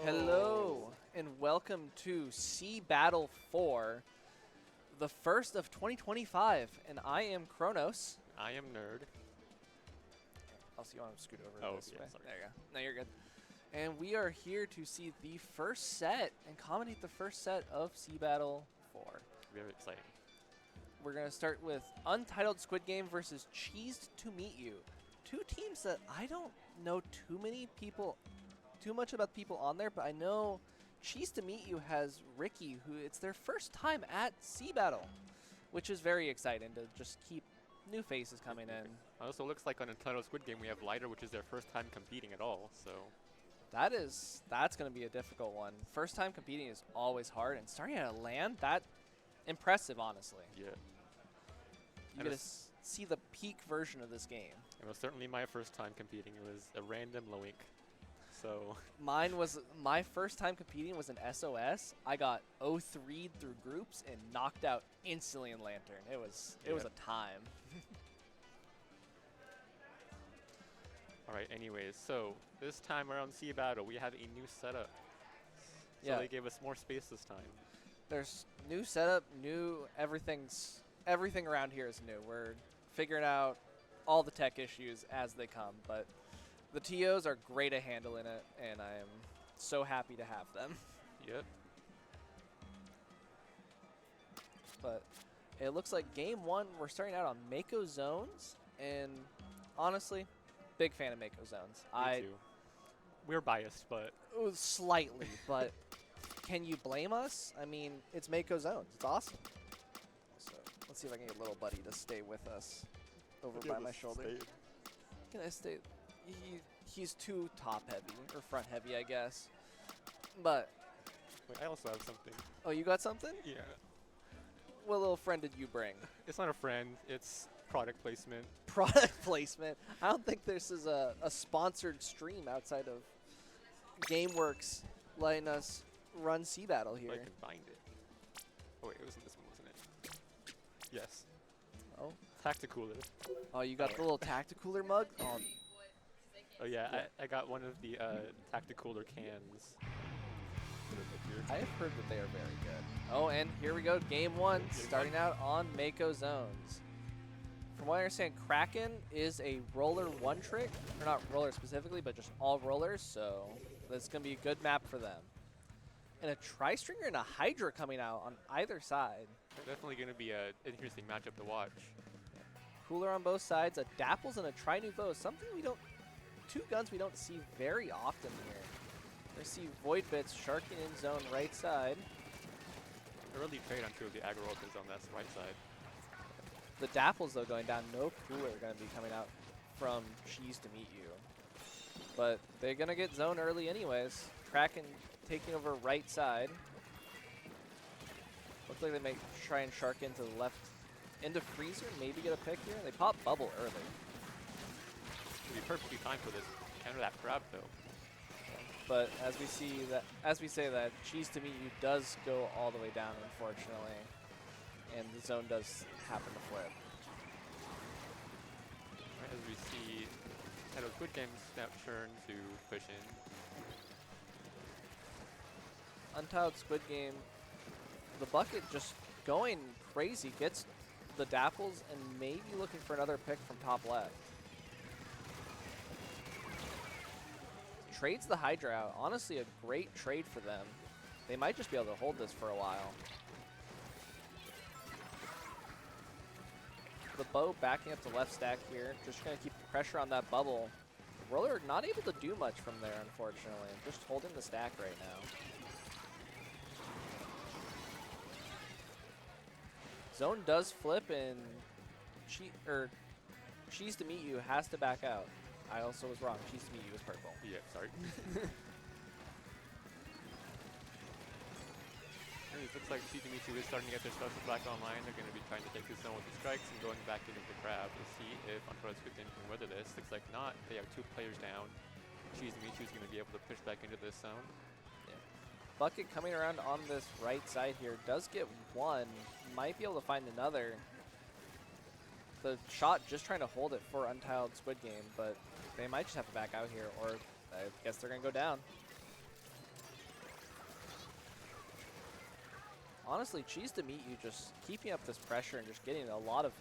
Hello, and welcome to SeaBATTLE 4, the first of 2025, and I am Kronos. I am Nerd. Also, you want to scoot over this yeah, way? sorry. There you go. No, you're good. And we are here to see the first set and commentate the first set of SeaBATTLE 4. Very exciting. We're going to start with Untitled Squid Game versus Cheesed to Meet You. Two teams that I don't know too much about people on there, but I know Cheesed to Meet You has Ricky, who it's their first time at SeaBATTLE, which is very exciting to just keep new faces coming in. Also, looks like on Untitled Squid Game we have Lighter, which is their first time competing at all. So That's going to be a difficult one. First time competing is always hard, and starting at a land, that impressive, honestly. yeah, You get to see the peak version of this game. it was certainly my first time competing. It was a random low ink. So My first time competing was an SOS. I got 0-3 through groups and knocked out instantly in Lantern. It was a time. all right. Anyways, so this time around SeaBATTLE we have a new setup. So Yeah. they gave us more space this time. There's new setup, new everything around here is new. We're figuring out all the tech issues as they come, but the TOs are great at handling it, and I am so happy to have them. Yep. But it looks like game one, we're starting out on Mako zones, and honestly, big fan of Mako zones. Me too. We're biased, but Slightly, but can you blame us? I mean, it's Mako zones. It's awesome. So let's see if I can get little buddy to stay with us over by my shoulder. Can I stay? He's too top heavy or front heavy, I guess. But Wait, I also have something. oh, you got something? Yeah. What little friend did you bring? It's not a friend. It's product placement. Product placement. I don't think this is a sponsored stream outside of Gameworks letting us run SeaBATTLE If I here. can find it. Oh wait, it wasn't this one, wasn't it? Yes. Oh, Tacticooler. oh, you got the little Tacticooler mug? Oh, Oh yeah, I got one of the Tacticooler cans. I have heard that they are very good. Oh, and here we go, game one, starting out on Mako zones. From what I understand, Kraken is a roller one trick, or not roller specifically, but just all rollers, so that's going to be a good map for them. And a Tri-Stringer and a Hydra coming out on either side. Definitely going to be an interesting matchup to watch. Cooler on both sides, a Dapples and a Tri-Nouveau, something two guns we don't see very often here. I see Void Bits sharking in zone right side. Early trade on two of the aggro opens on that right side. The Dapples, though, going down. No Cooler going to be coming out from Cheese to Meet You. But they're going to get zone early anyways. Kraken taking over right side. Looks like they may try and shark into the left. Into Freezer, maybe get a pick here. They pop Bubble early. It'd be perfectly timed for this. Counter that grab though. But as we say that, Cheese to Meet You does go all the way down, unfortunately. And the zone does happen to flip. Right, as we see Untitled Squid Game's now turn to push in. Untitled Squid Game, the bucket just going crazy, gets the Dapples and maybe looking for another pick from top left. Trades the Hydra out. Honestly, a great trade for them. They might just be able to hold this for a while. The bow backing up to left stack here. Just going to keep the pressure on that bubble. Roller not able to do much from there, unfortunately. Just holding the stack right now. Zone does flip, and Cheese to Meet You has to back out. I also was wrong. Cheese to Meet You is purple. Yeah, sorry. It looks like C2Me2 is starting to get their special back online. They're going to be trying to take this zone with the strikes and going back into the crab to see if Untitled Squid Game can weather this. Looks like not. They have two players down. C2Me2 is going to be able to push back into this zone. Yeah. Bucket coming around on this right side here does get one. Might be able to find another. The shot just trying to hold it for Untitled Squid Game, but they might just have to back out here, or I guess they're going to go down. honestly, Cheese to Meet You just keeping up this pressure and just getting a lot of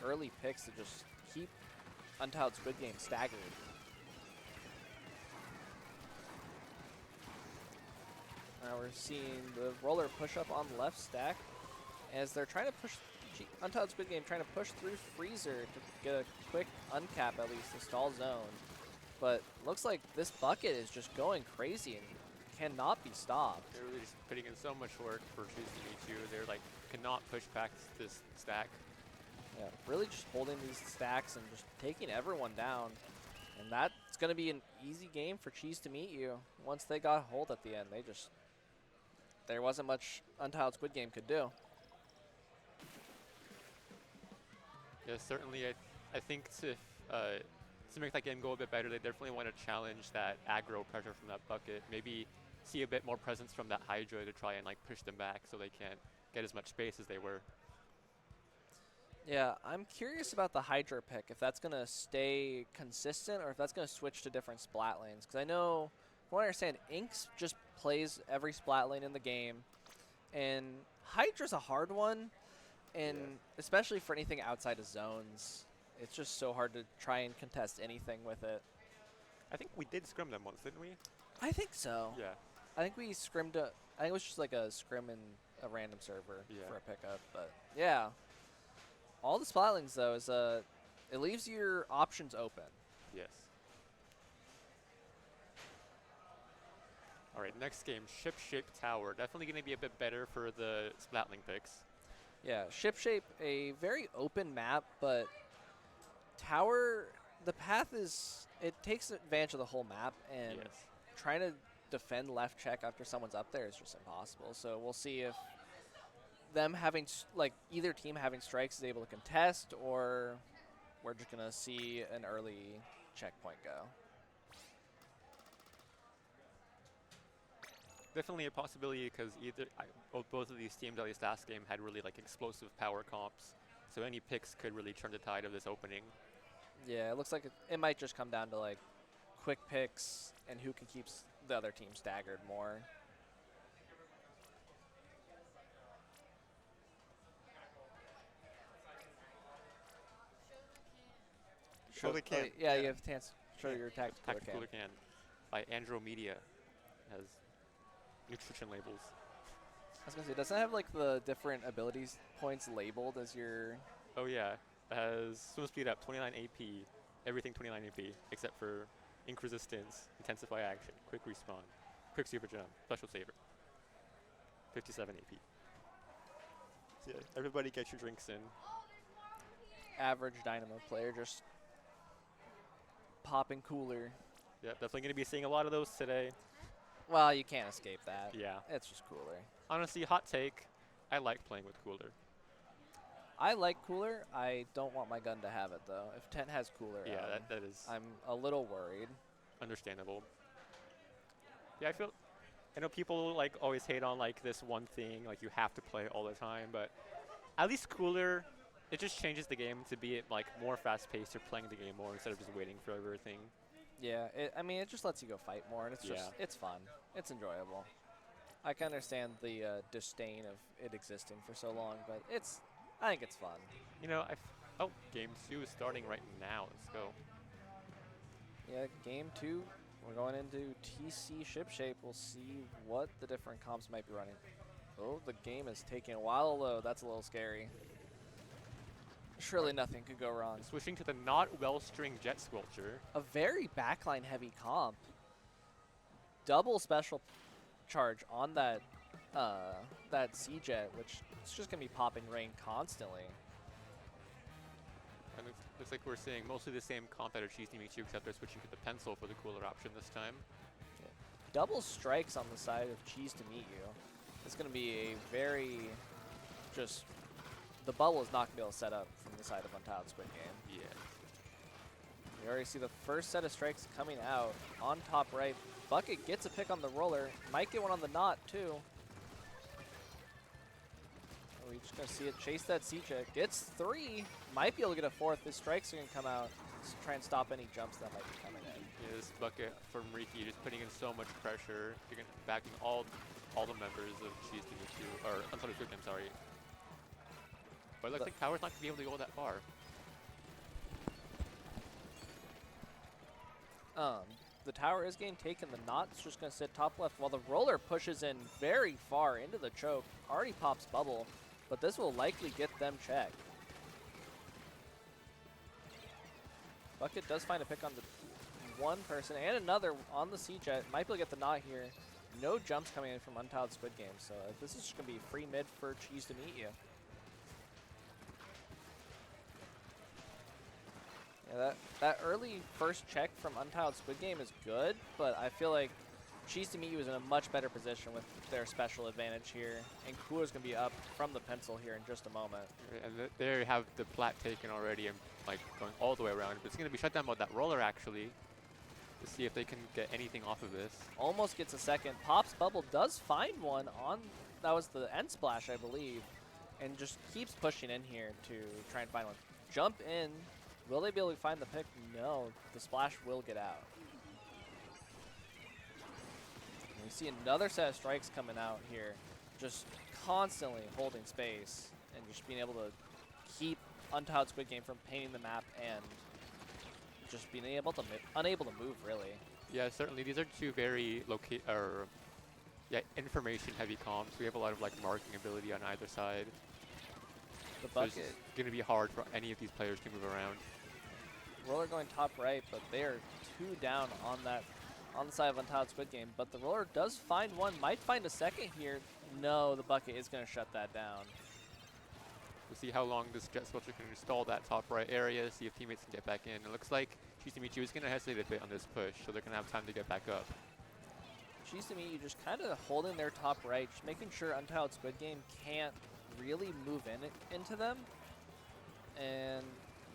early picks to just keep Untitled Squid Game staggered. Now we're seeing the roller push up on left stack as they're trying to push Untitled Squid Game, trying to push through Freezer to get a quick uncap, at least the stall zone. But looks like this bucket is just going crazy and cannot be stopped. They're really just putting in so much work for Cheese to Meet You. They're like, cannot push back this stack. Yeah, really just holding these stacks and just taking everyone down. And that's going to be an easy game for Cheese to Meet You. Once they got hold at the end, there wasn't much Untitled Squid Game could do. Yeah, certainly. I think to make that game go a bit better, they definitely want to challenge that aggro pressure from that bucket. Maybe see a bit more presence from that Hydra to try and like push them back so they can't get as much space as they were. Yeah, I'm curious about the Hydra pick, if that's going to stay consistent or if that's going to switch to different splat lanes. Because I know, from what I understand, Inks just plays every splat lane in the game. And Hydra's a hard one, and especially for anything outside of zones. It's just so hard to try and contest anything with it. I think we did scrim them once, didn't we? I think so. Yeah. I think we scrimmed I think it was just like a scrim in a random server for a pickup. But yeah. All the splat lanes, though, is it leaves your options open. Yes. All right, next game, Ship Shape Tower. Definitely going to be a bit better for the Splatling picks. Yeah, Ship Shape, a very open map, but Tower, the path it takes advantage of the whole map, and trying to defend left check after someone's up there is just impossible. So we'll see if them having, either team having strikes is able to contest, or we're just going to see an early checkpoint go. Definitely a possibility because both of these teams, at least last game, had really like explosive power comps. So any picks could really turn the tide of this opening. Yeah, it looks like it might just come down to like quick picks and who can keep the other team staggered more. Show the can. Yeah, you have a chance to show your tactical Tactical can by Andromedia has nutrition labels. I was gonna say, doesn't it have like the different abilities points labeled as your? Oh yeah, it has swim speed up, 29 AP, everything 29 AP except for ink resistance, intensify action, quick respawn, quick super jump, special saver, 57 AP. So yeah, everybody get your drinks in. Average Dynamo player just popping cooler. Yeah, definitely gonna be seeing a lot of those today. Well, you can't escape that. Yeah. It's just cooler. Honestly, hot take, I like playing with cooler. I like cooler. I don't want my gun to have it, though. If Tent has cooler, Yeah, that is I'm a little worried. Understandable. Yeah, I know people like always hate on like this one thing, like you have to play all the time, but at least cooler, it just changes the game to be like more fast-paced. You're playing the game more instead of just waiting for everything. Yeah, I mean, it just lets you go fight more, and it's fun. It's enjoyable. I can understand the disdain of it existing for so long, but I think it's fun. You know, game 2 is starting right now. Let's go. Yeah, game 2, we're going into TC Ship Shape. We'll see what the different comps might be running. Oh, the game is taking a while to load. That's a little scary. Surely nothing could go wrong. Switching to the not well-string Jet Squelcher. A very backline heavy comp. Double special charge on that C-Jet, which is just going to be popping rain constantly. And it looks like we're seeing mostly the same comp that are Cheese to Meet You, except they're switching to the pencil for the cooler option this time. Yeah. Double strikes on the side of Cheese to Meet You. It's going to be a very just... The bubble is not going to be able to set up from the side of Untitled Squid Game. Yeah. You already see the first set of strikes coming out. On top right, Bucket gets a pick on the roller. Might get one on the knot, too. We're just going to see it chase that C-Jet. Gets 3. Might be able to get a 4th. His strikes are going to come out to try and stop any jumps that might be coming in. Yeah, this Bucket from Riki just putting in so much pressure. You're backing all all the members of Cheese to meet you, or Untitled Squid, I'm sorry. But it looks like Power's not going to be able to go that far. The tower is getting taken. The knot's just going to sit top left while the roller pushes in very far into the choke. Already pops bubble, but this will likely get them checked. Bucket does find a pick on the one person and another on the C-Jet. Might be able to get the knot here. No jumps coming in from Untitled Squid Game, so this is just going to be free mid for Cheese to meet you. Yeah, that early first check from Untitled Squid Game is good, but I feel like Cheese to meet you is in a much better position with their special advantage here, and Kua's going to be up from the pencil here in just a moment. And there you have the plat taken already and like going all the way around. But it's going to be shut down by that roller actually, to see if they can get anything off of this. Almost gets a second. Pops bubble, does find one on, that was the end splash, I believe, and just keeps pushing in here to try and find one. Jump in. Will they be able to find the pick? No. The splash will get out. And we see another set of strikes coming out here, just constantly holding space and just being able to keep Untitled Squid Game from painting the map and just being able to unable to move really. Yeah, certainly these are two very information-heavy comps. We have a lot of like marking ability on either side. The So bucket. it's going to be hard for any of these players to move around. Roller going top right, but they are two down on the side of Untitled Squid Game. But the roller does find one, might find a second here. No, the bucket is going to shut that down. We'll see how long this jet sculpture can install that top right area, see if teammates can get back in. It looks like Cheese to meet you is going to hesitate a bit on this push, so they're going to have time to get back up. Cheese to meet you just kind of holding their top right, just making sure Untitled Squid Game can't really move into them. And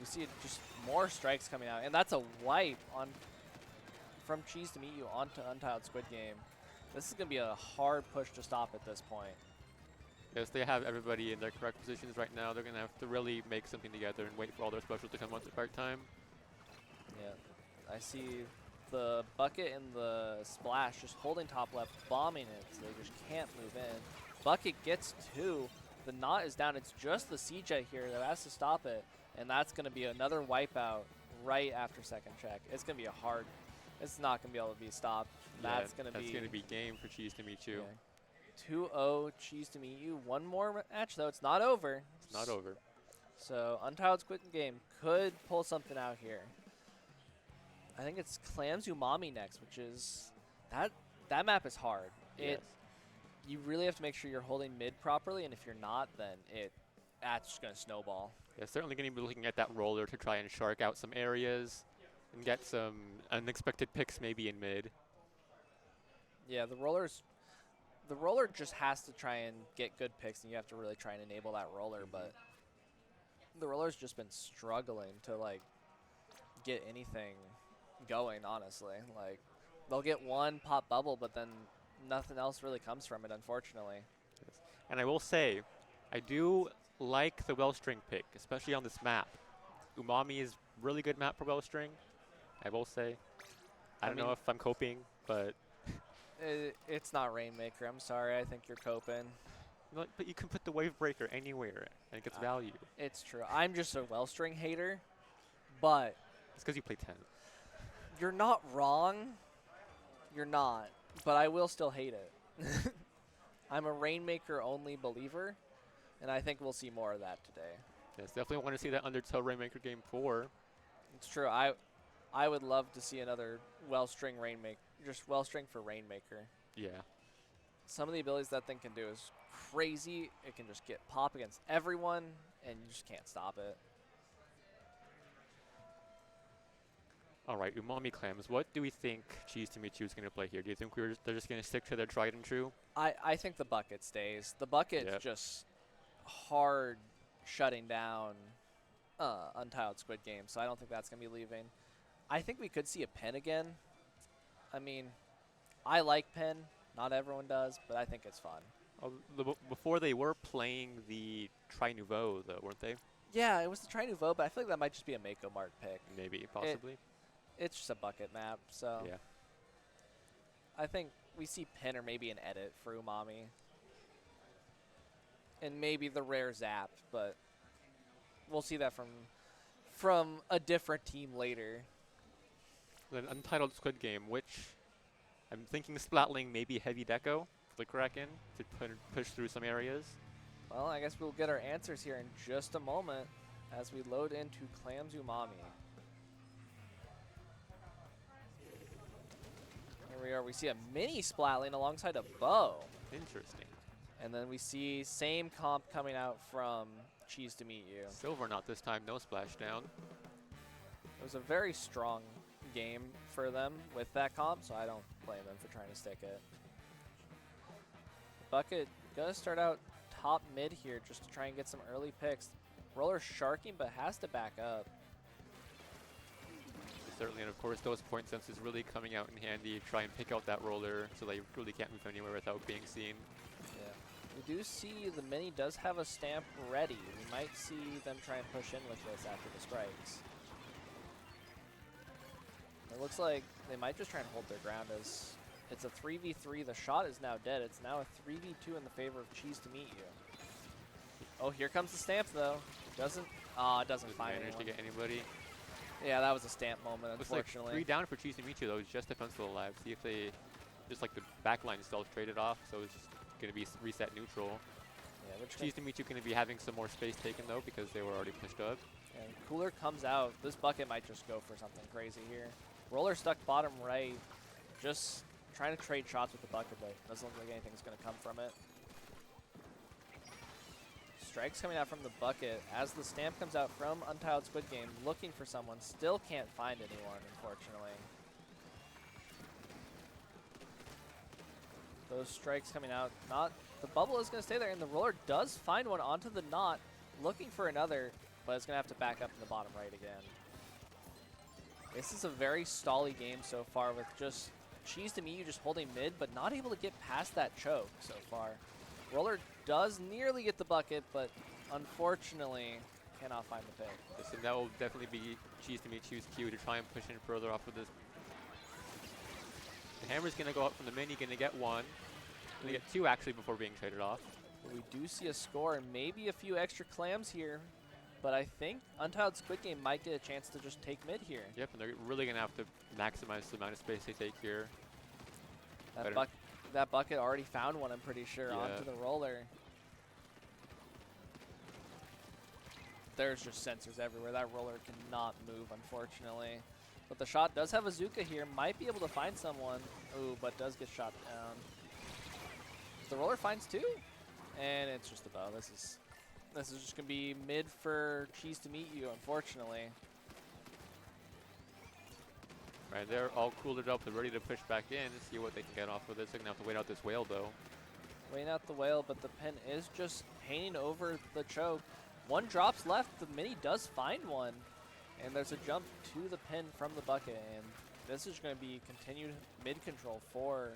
we see just more strikes coming out, and that's a wipe on from Cheese to meet you onto Untitled Squid Game. This is going to be a hard push to stop at this point. Yes, they have everybody in their correct positions right now. They're going to have to really make something together and wait for all their specials to come on at the correct time. Yeah, I see the bucket and the splash just holding top left, bombing it, so they just can't move in. Bucket gets two. The knot is down. It's just the C-Jet here that has to stop it, and that's going to be another wipeout right after second check. It's going to be a hard. It's not going to be able to be stopped. That's going to be game for Cheese to meet you. Yeah. 2-0 Cheese to meet you. One more match though. It's not over. It's not over. So Untitled Squid Game could pull something out here. I think it's Clams Umami next, which is that map is hard. Yes. You really have to make sure you're holding mid properly, and if you're not, then that's just gonna snowball. Yeah, certainly going to be looking at that roller to try and shark out some areas and get some unexpected picks maybe in mid. Yeah, the roller just has to try and get good picks, and you have to really try and enable that roller. But the roller's just been struggling to like get anything going. Honestly, like they'll get one pop bubble, but then nothing else really comes from it, unfortunately. Yes. And I will say, I do like the Wellstring pick, especially on this map. Umami is really good map for Wellstring, I will say. I don't know if I'm coping, but It's not Rainmaker. I'm sorry. I think you're coping. But you can put the Wave Breaker anywhere, and it gets value. It's true. I'm just a Wellstring hater, but It's because you play 10. you're not wrong. You're not, but I will still hate it. I'm a Rainmaker only believer, and I think we'll see more of that today. Yes, definitely want to see that Undertow Rainmaker game 4. It's true. I would love to see another Wellstring Rainmaker, just Wellstring for Rainmaker. Yeah. Some of the abilities that thing can do is crazy. It can just get pop against everyone, and you just can't stop it. All right, Umami Clams, what do we think Cheese to meet you is going to play here? Do you think they're just going to stick to their tried and true? I think the bucket stays. The bucket's just hard shutting down Untitled Squid Game, so I don't think that's going to be leaving. I think we could see a pin again. I mean, I like pin. Not everyone does, but I think it's fun. Before they were playing the Tri Nouveau, though, weren't they? Yeah, it was the Tri Nouveau, but I feel like that might just be a Mako Mark pick. Maybe, possibly. It's just a bucket map, so. Yeah. I think we see pin or maybe an edit for Umami. And maybe the rare zap, but we'll see that from a different team later. An Untitled Squid game, which I'm thinking splatling maybe heavy deco for the Kraken to push through some areas. Well, I guess we'll get our answers here in just a moment as we load into Clams Umami. Here we are. We see a mini splatling alongside a bow. Interesting. And then we see same comp coming out from Cheese to Meet You. Silver not this time, no splashdown. It was a very strong game for them with that comp, so I don't blame them for trying to stick it. Bucket gonna start out top mid here just to try and get some early picks. Roller sharking, but has to back up. Certainly, and of course those point senses really coming out in handy. Try and pick out that roller so they really can't move anywhere without being seen. Yeah. We do see the mini does have a stamp ready. We might see them try and push in with this after the strikes. It looks like they might just try and hold their ground as it's a 3v3. The shot is now dead. It's now a 3v2 in the favor of Cheese to Meet You. Oh, here comes the stamp though. Doesn't find manage anyone. to get anybody. Yeah, that was a stamp moment, Looks like unfortunately. 3 down for Cheese to Meet You though. He's just defensive alive. See if they just like the backline still traded off, so it's just gonna be reset neutral. Yeah, which Cheese to Meet You gonna be having some more space taken though because they were already pushed up. and Cooler comes out. This bucket might just go for something crazy here. Roller stuck bottom right, just trying to trade shots with the bucket, but doesn't look like anything's going to come from it. Strikes coming out from the bucket as the stamp comes out from Untitled Squid Game, looking for someone. Still can't find anyone, unfortunately. Those strikes coming out. Not the bubble is going to stay there, and the roller does find one onto the knot, looking for another, but it's going to have to back up in the bottom right again. This is a very stally game so far with just Cheese to Meet You just holding mid, but not able to get past that choke so far. Roller does nearly get the bucket, but unfortunately cannot find the pick. Listen, that will definitely be Cheese to Meet You's cue to try and push in further off of this. The hammer's going to go up from the mini, going to get one. Going to get two actually before being traded off. We do see a score and maybe a few extra clams here, but I think Untitled Squid Game might get a chance to just take mid here. Yep, and they're really going to have to maximize the amount of space they take here. That bucket already found one, I'm pretty sure, Yeah. onto the roller. There's just sensors everywhere. That roller cannot move, unfortunately. But the shot does have a Zuka here. Might be able to find someone. Ooh, but does get shot down. The roller finds two, and it's just a bow. This is just gonna be mid for Cheese to Meet You, unfortunately. Right, they're all cooled it up. They're ready to push back in and see what they can get off of this. They're gonna have to wait out this whale though. Waiting out the whale, but the pin is just painting over the choke. One drops left. The mini does find one, and there's a jump to the pin from the bucket, and this is going to be continued mid control for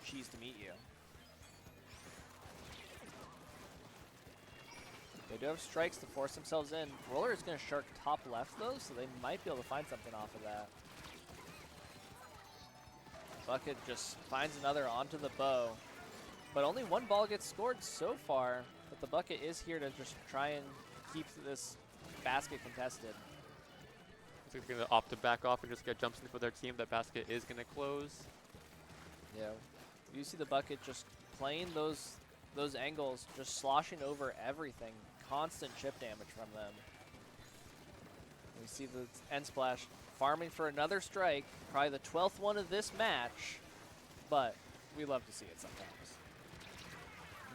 Cheese to Meet You. They do have strikes to force themselves in. Roller is going to shark top left though, so they might be able to find something off of that. Bucket just finds another onto the bow, but only one ball gets scored so far. But the bucket is here to just try and keep this basket contested. So they're gonna opt to back off and just get jumps in for their team. That basket is gonna close. Yeah, you see the bucket just playing those angles, just sloshing over everything. Constant chip damage from them. We see the end splash farming for another strike, probably the 12th one of this match, but we love to see it sometimes.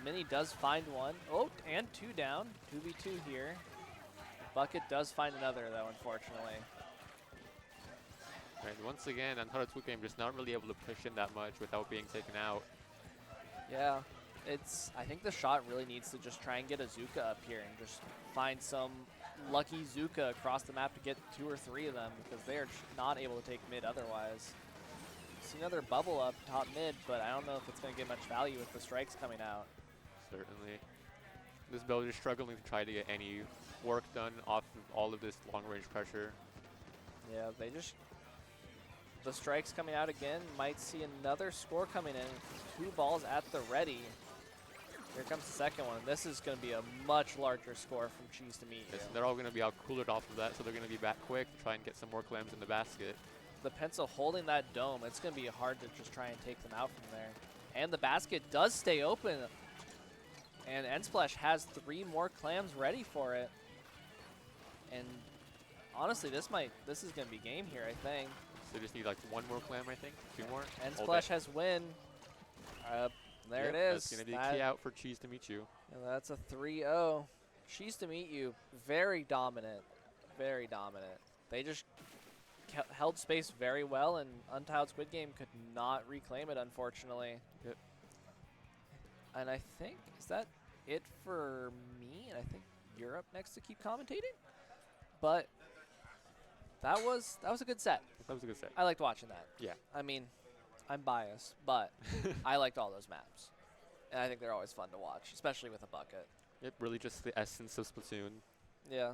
Mini does find one. Oh, and two down. 2v2 here. Bucket does find another though, unfortunately. Right, once again, Untitled Squid Game just not really able to push in that much without being taken out. Yeah, I think the shot really needs to just try and get a Zuka up here and just find some lucky Zuka across the map to get 2 or 3 of them, because they are not able to take mid otherwise. See another bubble up top mid, but I don't know if it's going to get much value with the strikes coming out. Certainly. This build is struggling to try to get any work done off of all of this long-range pressure. Yeah, the strikes coming out again. Might see another score coming in. 2 balls at the ready. Here comes the second one. This is going to be a much larger score from Cheese to Meet You. Yes, and they're all going to be out coolered off of that, so they're going to be back quick to try and get some more clams in the basket. The pencil holding that dome, it's going to be hard to just try and take them out from there. And the basket does stay open. And N-Splash has 3 more clams ready for it. And honestly, this is going to be game here, I think. So they just need like 1 more clam, I think. 2 more. N-Splash has win. There Yep, it is. That's going to be a key out for Cheese to Meet You. And that's a 3-0. Cheese to Meet You, very dominant. Very dominant. They just held space very well, and Untitled Squid Game could not reclaim it, unfortunately. Yep. And I think, is that it for me? And I think you're up next to keep commentating. But that was a good set. That was a good set. I liked watching that. Yeah. I mean, I'm biased, but I liked all those maps. And I think they're always fun to watch, especially with a bucket. Yep, really just the essence of Splatoon. Yeah.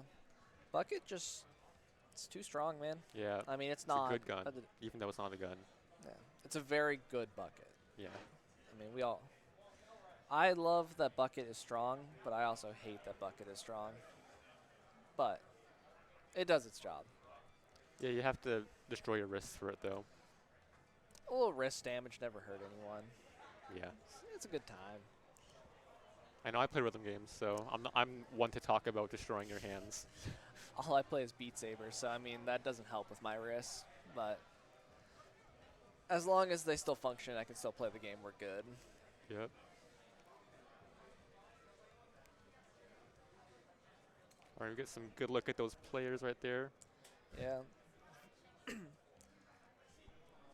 Bucket just, it's too strong, man. Yeah. I mean, it's It's not. a good gun, even though it's not a gun. Yeah. It's a very good bucket. Yeah. I mean, I love that bucket is strong, but I also hate that bucket is strong. But it does its job. Yeah, you have to destroy your wrists for it, though. A little wrist damage never hurt anyone. Yeah. It's a good time. I know I play rhythm games, so I'm one to talk about destroying your hands. All I play is Beat Saber, so I mean, that doesn't help with my wrists. But as long as they still function, I can still play the game, we're good. Yep. All right, we get some good look at those players right there. Yeah.